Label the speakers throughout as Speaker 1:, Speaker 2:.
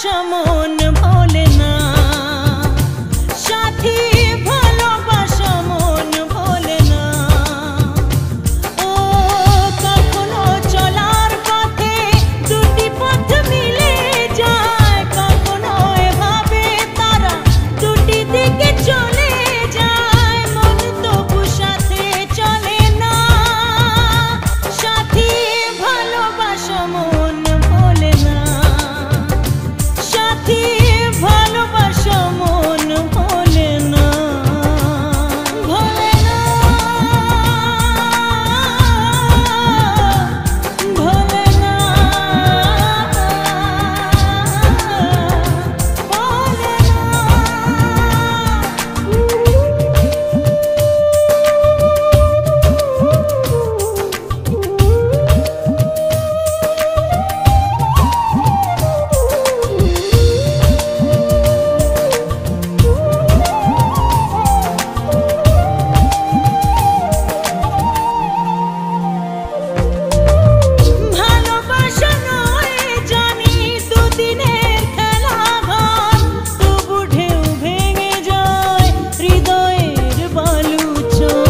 Speaker 1: ভালোবাসা মন ভোলে না, সাথী ভালোবাসা মন ভোলে না। ও কখনো চলার পথে দুটি পথ মিলে যায়, কখনো এভাবে তারা দুটি দিকে চলে যায়, মন তবু সাথে চলে না। সাথী ভালোবাসা মন ভোলে না, সাথী ভালোবাসা মন ভোলে না, ভোলে না, ভোলে না, ভালোবাসা নয় জানি দুদিনের খেলা ঘর, তবু ঢেউ ভেঙে যায় হৃদয়ের বালুচর।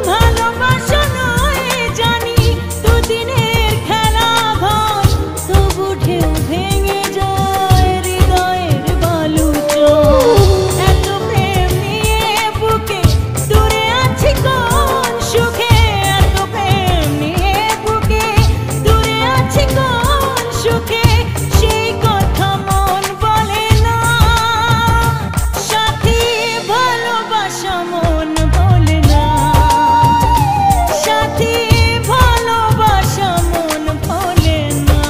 Speaker 1: ভালোবাসা নয় জানি দুদিনের খেলা ঘর, তবু ঢেউ ভেঙে যায় হৃদয়ের বালুচর। এত প্রেম নিয়ে বুকে দূরে আছি কোন সুখে, এত প্রেম নিয়ে বুকে দূরে আছি কোন সুখে, সেই কথা মন বলে না। সাথী ভালোবাসা মন ভোলে না, সাথী ভালোবাসা মন ভোলে না।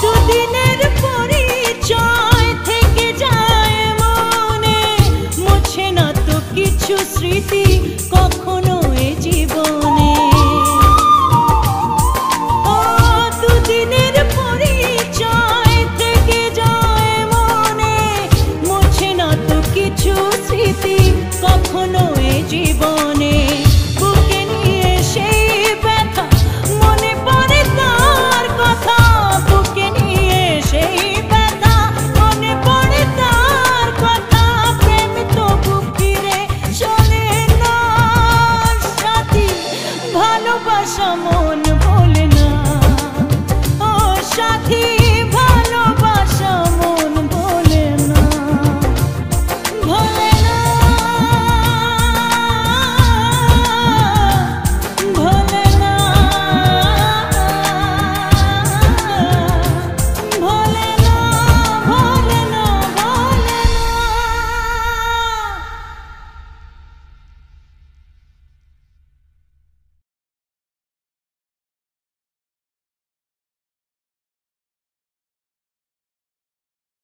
Speaker 1: দুদিনের পরিচয় থেকে যায় মনে, মুছে না তো কিছু স্মৃতি কখনো এ জীবনে। ও দুদিনের পরিচয় থেকে যায় মনে, মুছে না তো কিছু স্মৃতি কখনো এ জীবনে।